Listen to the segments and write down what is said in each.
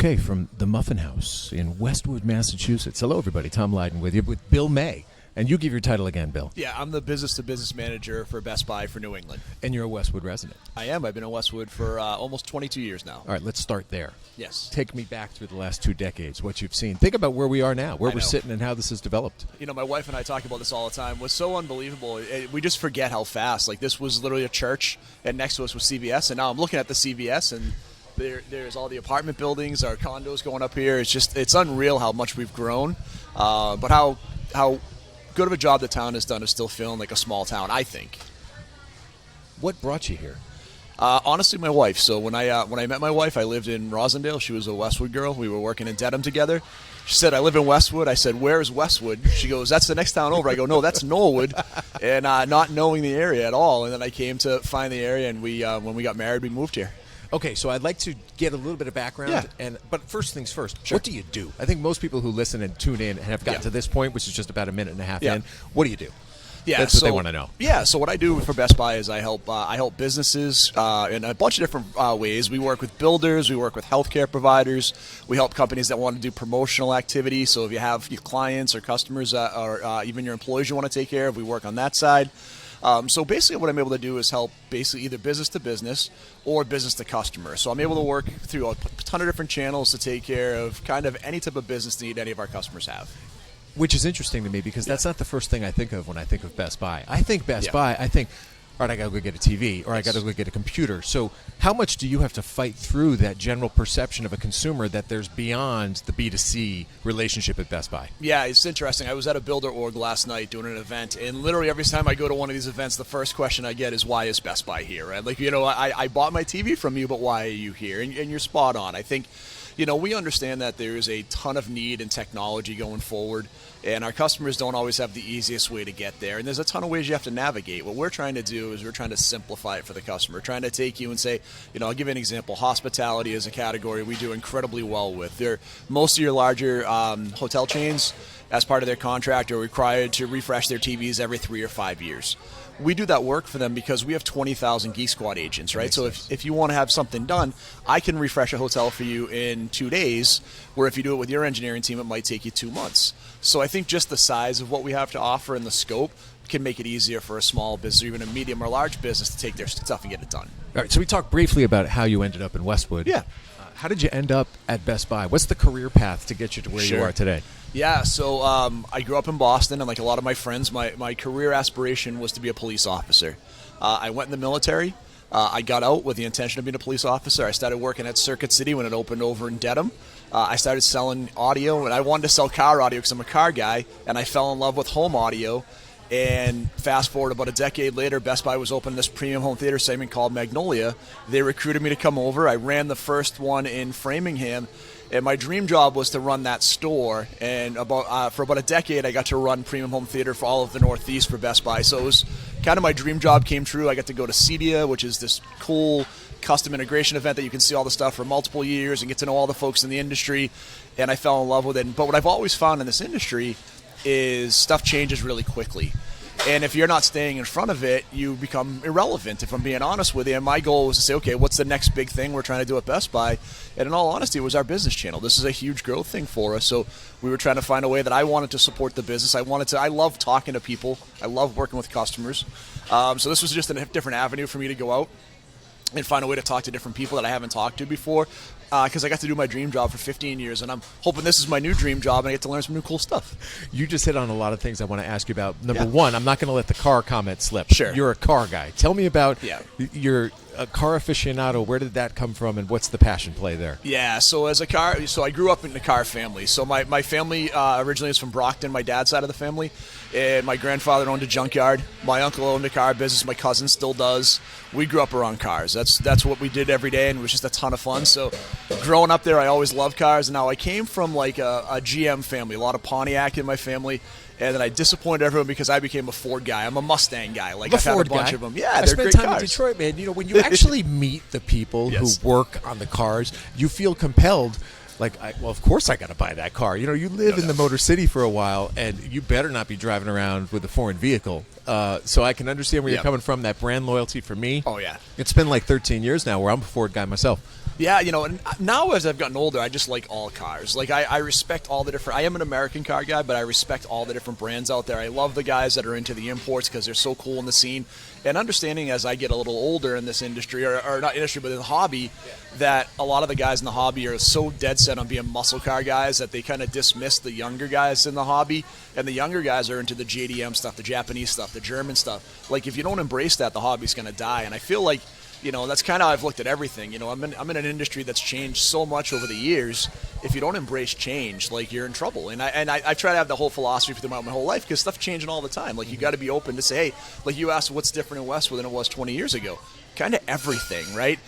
Okay, from the Muffin House in Westwood, Massachusetts. Hello, everybody. Tom Leyden with you, with Bill May. And you give your title again, Bill. Yeah, I'm the business-to-business manager for Best Buy for New England. And you're a Westwood resident. I am. I've been in Westwood for almost 22 years now. All right, let's start there. Yes. Take me back through the last 2 decades, what you've seen. Think about where we are now, where we're sitting and how this has developed. You know, my wife and I talk about this all the time. What's so unbelievable, we just forget how fast. Like, this was literally a church, and next to us was CVS, and now I'm looking at the CVS, and there's all the apartment buildings, our condos going up here. It's unreal how much we've grown, but how good of a job the town has done is still feeling like a small town, I think. What brought you here? Honestly, my wife. So when I met my wife, I lived in Rosendale. She was a Westwood girl. We were working in Dedham together. She said, I live in Westwood. I said, where is Westwood? She goes, that's the next town over. I go, no, that's Norwood. And not knowing the area at all. And then I came to find the area, and when we got married, we moved here. Okay, so I'd like to get a little bit of background. Yeah. But first things first, Sure. What do you do? I think most people who listen and tune in and have gotten to this point, which is just about a minute and a half in, what do you do? Yeah, That's what they want to know. Yeah, so what I do for Best Buy is I help businesses in a bunch of different ways. We work with builders, we work with healthcare providers, we help companies that want to do promotional activity. So if you have your clients or customers or even your employees you want to take care of, we work on that side. So basically what I'm able to do is help basically either business to business or business to customer. So I'm able to work through a ton of different channels to take care of kind of any type of business need any of our customers have. Which is interesting to me because that's not the first thing I think of when I think of Best Buy. I think Best Buy, I think, all right, I got to go get a TV or I got to go get a computer. So how much do you have to fight through that general perception of a consumer that there's beyond the B2C relationship at Best Buy? Yeah, it's interesting. I was at a builder org last night doing an event, and literally every time I go to one of these events, the first question I get is, why is Best Buy here? Right? Like, I bought my TV from you, but why are you here? And you're spot on. I think, we understand that there is a ton of need in technology going forward, and our customers don't always have the easiest way to get there. And there's a ton of ways you have to navigate. What we're trying to do is we're trying to simplify it for the customer, trying to take you and say, I'll give you an example. Hospitality is a category we do incredibly well with. Most of your larger hotel chains, as part of their contract, are required to refresh their TVs every 3 or 5 years. We do that work for them because we have 20,000 Geek Squad agents, right? So if you want to have something done, I can refresh a hotel for you in 2 days, where if you do it with your engineering team, it might take you 2 months. So I think just the size of what we have to offer and the scope can make it easier for a small business or even a medium or large business to take their stuff and get it done. All right, so we talked briefly about how you ended up in Westwood. Yeah. How did you end up at Best Buy? What's the career path to get you to where you are today? Yeah, so I grew up in Boston, and like a lot of my friends, my career aspiration was to be a police officer. I went in the military. I got out with the intention of being a police officer. I started working at Circuit City when it opened over in Dedham. I started selling audio, and I wanted to sell car audio because I'm a car guy, and I fell in love with home audio. And fast forward about a decade later, Best Buy was opening this premium home theater segment called Magnolia. They recruited me to come over. I ran the first one in Framingham, and my dream job was to run that store. And for about a decade, I got to run premium home theater for all of the Northeast for Best Buy. So it was kind of my dream job came true. I got to go to CEDIA, which is this cool custom integration event that you can see all the stuff for multiple years and get to know all the folks in the industry. And I fell in love with it. But what I've always found in this industry is stuff changes really quickly. And if you're not staying in front of it, you become irrelevant, if I'm being honest with you. And my goal was to say, okay, what's the next big thing we're trying to do at Best Buy? And in all honesty, it was our business channel. This is a huge growth thing for us. So we were trying to find a way that I wanted to support the business. I love talking to people. I love working with customers. So this was just a different avenue for me to go out and find a way to talk to different people that I haven't talked to before. Because I got to do my dream job for 15 years, and I'm hoping this is my new dream job, and I get to learn some new cool stuff. You just hit on a lot of things I want to ask you about. Number one, I'm not going to let the car comment slip. Sure. You're a car guy. Tell me about your car aficionado. Where did that come from, and what's the passion play there? Yeah, so I grew up in a car family. So my family originally is from Brockton, my dad's side of the family, and my grandfather owned a junkyard. My uncle owned a car business. My cousin still does. We grew up around cars. That's what we did every day, and it was just a ton of fun. So growing up there, I always loved cars. And now I came from like a GM family, a lot of Pontiac in my family. And then I disappointed everyone because I became a Ford guy. I'm a Mustang guy. Like I've had a bunch of them. Yeah, they're great cars. I spent time in Detroit, man. When you actually meet the people who work on the cars, you feel compelled. Like, of course I got to buy that car. You live in the Motor City for a while, and you better not be driving around with a foreign vehicle. So I can understand where you're coming from. That brand loyalty for me. Oh, yeah. It's been like 13 years now where I'm a Ford guy myself. Yeah, and now as I've gotten older, I just like all cars. Like, I respect all the different... I am an American car guy, but I respect all the different brands out there. I love the guys that are into the imports because they're so cool in the scene. And understanding as I get a little older in this industry, or not industry, but in the hobby, that a lot of the guys in the hobby are so dead set on being muscle car guys that they kind of dismiss the younger guys in the hobby. And the younger guys are into the JDM stuff, the Japanese stuff, the German stuff. Like, if you don't embrace that, the hobby's going to die. And I feel like... that's kind of how I've looked at everything. I'm in an industry that's changed so much over the years. If you don't embrace change, like, you're in trouble. And I try to have the whole philosophy throughout my whole life because stuff's changing all the time. Like, you got to be open to say, hey, like you asked, what's different in Westwood than it was 20 years ago? Kind of everything, right?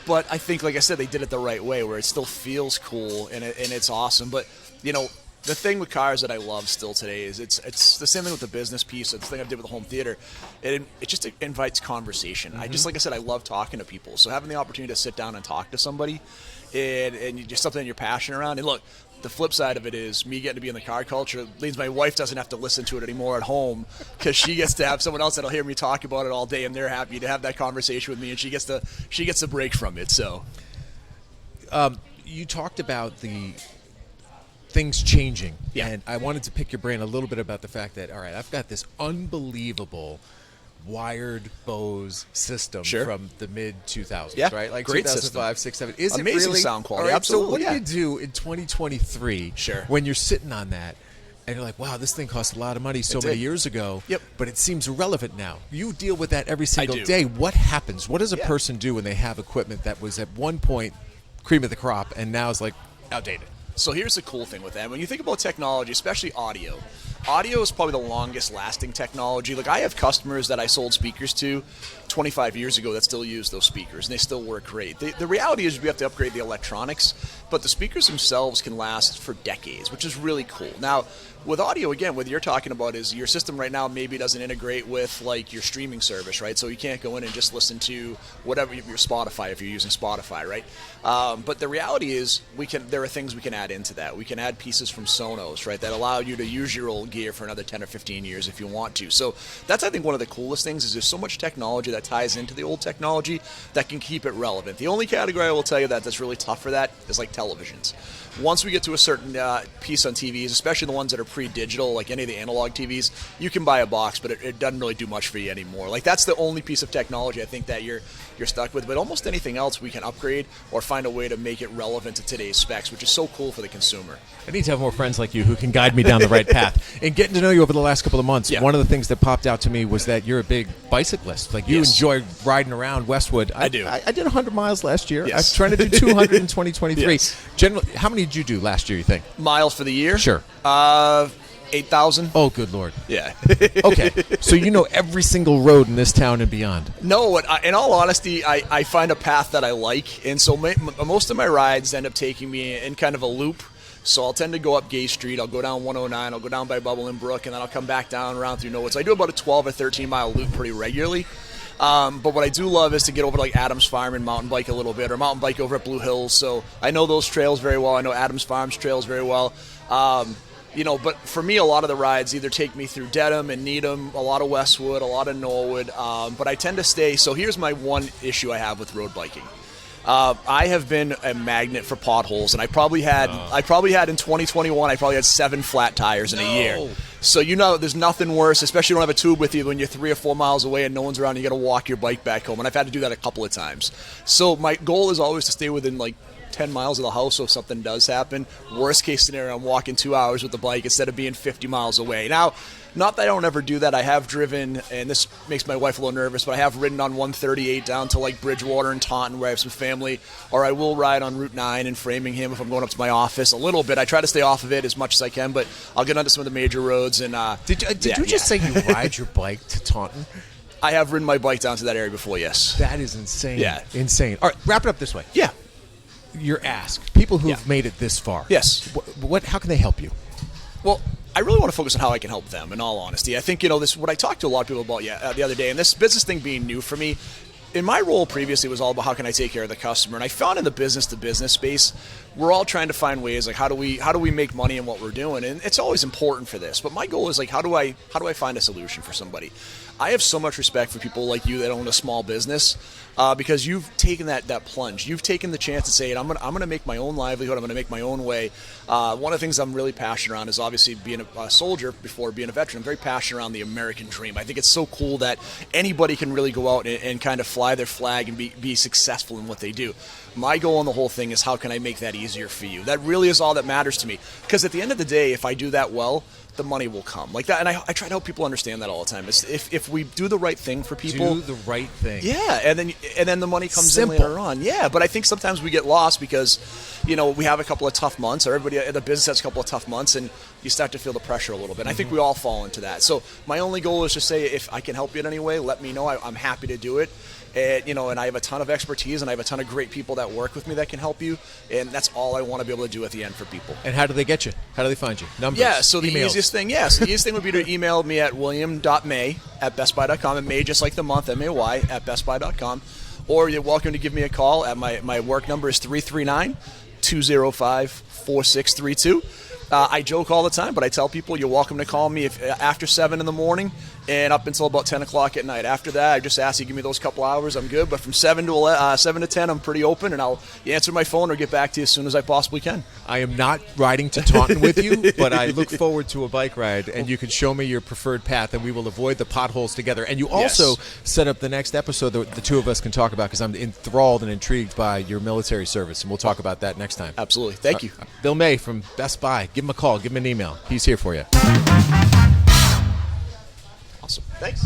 But I think, like I said, they did it the right way where it still feels cool and it's awesome. But, the thing with cars that I love still today is it's the same thing with the business piece. It's the thing I did with the home theater. It just invites conversation. Mm-hmm. Like I said, I love talking to people. So having the opportunity to sit down and talk to somebody and you just something you're passionate around. And look, the flip side of it is me getting to be in the car culture means my wife doesn't have to listen to it anymore at home because she gets to have someone else that'll hear me talk about it all day, and they're happy to have that conversation with me, and she gets the break from it. So, you talked about the things changing, Yeah. and I wanted to pick your brain a little bit about the fact that, all right, I've got this unbelievable wired Bose system Sure. from the mid 2000s, Yeah, right? Like great 2005, 6, 7. Is Amazing it really sound quality, all right, absolutely, So what yeah. do you do in 2023 Sure. when you're sitting on that? And you're like, wow, this thing cost a lot of money so It many did. years ago, Yep. but it seems irrelevant now. You deal with that every single do. day. What happens? What does a Yeah. person do when they have equipment that was at one point cream of the crop and now is like outdated? So here's the cool thing with that. When you think about technology, especially audio is probably the longest lasting technology. Like, I have customers that I sold speakers to 25 years ago that still use those speakers, and they still work great. The reality is we have to upgrade the electronics, but the speakers themselves can last for decades, which is really cool. Now, with audio, again, what you're talking about is your system right now maybe doesn't integrate with, like, your streaming service, right? So you can't go in and just listen to whatever your Spotify if you're using Spotify, right? But the reality is there are things we can add into that. We can add pieces from Sonos, right, that allow you to use your old gear for another 10 or 15 years if you want to. So that's, I think, one of the coolest things is there's so much technology that ties into the old technology that can keep it relevant. The only category I will tell you that's really tough for that is, like, televisions. Once we get to a certain piece on TVs, especially the ones that are pre-digital, like any of the analog TVs, you can buy a box, but it doesn't really do much for you anymore. Like, that's the only piece of technology I think that you're stuck with. But almost anything else we can upgrade or find a way to make it relevant to today's specs, which is so cool for the consumer. I need to have more friends like you who can guide me down the right path. And getting to know you over the last couple of months, Yeah. one of the things that popped out to me was that you're a big bicyclist. Like, you Yes. enjoy riding around Westwood. I do. I did 100 miles last year. Yes. I'm trying to do 200 in 2023. Yes. Generally, how many did you do last year, you think? Miles for the year? Sure. 8,000. Oh, good Lord. Yeah. Okay. So you know every single road in this town and beyond. No, in all honesty, I find a path that I like, and so most of my rides end up taking me in kind of a loop. So I'll tend to go up Gay Street, I'll go down 109, I'll go down by Bubble and Brook, and then I'll come back down around through Norwood. So I do about a 12 or 13 mile loop pretty regularly. But what I do love is to get over to, like, Adams Farm and mountain bike a little bit, or mountain bike over at Blue Hills. So I know those trails very well. I know Adams Farm's trails very well. But for me, a lot of the rides either take me through Dedham and Needham, a lot of Westwood, a lot of Norwood. But I tend to stay. So here's my one issue I have with road biking. I have been a magnet for potholes, and I probably had in 2021, I probably had 7 flat tires in a year. So there's nothing worse, especially when you don't have a tube with you when you're 3 or 4 miles away and no one's around. You got to walk your bike back home, and I've had to do that a couple of times. So my goal is always to stay within, like, 10 miles of the house, so if something does happen, worst case scenario, I'm walking 2 hours with the bike instead of being 50 miles away. Now, not that I don't ever do that. I have driven, and this makes my wife a little nervous, but I have ridden on 138 down to, like, Bridgewater and Taunton where I have some family, or I will ride on Route 9 in Framingham if I'm going up to my office a little bit. I try to stay off of it as much as I can, but I'll get onto some of the major roads. And Did you just say you ride your bike to Taunton? I have ridden my bike down to that area before, yes. That is insane. Yeah. Insane. All right, wrap it up this way. Yeah. Your ask. People who've Yeah. made it this far. Yes. How can they help you? Well, I really want to focus on how I can help them, in all honesty. I think, this what I talked to a lot of people about the other day, and this business thing being new for me, in my role previously, it was all about how can I take care of the customer. And I found in the business-to-business space, we're all trying to find ways like how do we make money in what we're doing, and it's always important for this. But my goal is like how do I find a solution for somebody? I have so much respect for people like you that own a small business because you've taken that plunge. You've taken the chance to say, I'm gonna make my own livelihood. I'm gonna make my own way. One of the things I'm really passionate around is obviously being a soldier before being a veteran. I'm very passionate around the American dream. I think it's so cool that anybody can really go out and kind of fly their flag and be successful in what they do. My goal on the whole thing is how can I make that easier for you? That really is all that matters to me. Because at the end of the day, if I do that well, the money will come like that. And I try to help people understand that all the time. If we do the right thing for people, do the right thing. Yeah, and then the money comes Simple. in later on. Yeah, but I think sometimes we get lost because, we have a couple of tough months, or everybody in the business has a couple of tough months, and you start to feel the pressure a little bit. And I think we all fall into that. So my only goal is to say, if I can help you in any way, let me know. I'm happy to do it. And, and I have a ton of expertise, and I have a ton of great people that work with me that can help you, and that's all I want to be able to do at the end for people. And how do they get you? How do they find you? Numbers? Yeah, so the emails. easiest thing would be to email me at william.may@bestbuy.com, and May just like the month, MAY, at bestbuy.com, or you're welcome to give me a call at my work number is 339-205-4632. I joke all the time, but I tell people you're welcome to call me after 7 in the morning and up until about 10 o'clock at night. After that, I just ask you give me those couple hours. I'm good. But from 7 to 10, I'm pretty open, and I'll answer my phone or get back to you as soon as I possibly can. I am not riding to Taunton with you, but I look forward to a bike ride, and you can show me your preferred path, and we will avoid the potholes together. And you also set up the next episode that the two of us can talk about, because I'm enthralled and intrigued by your military service, and we'll talk about that next time. Absolutely. Thank you. Bill May from Best Buy. Give him a call. Give him an email. He's here for you. Awesome. Thanks.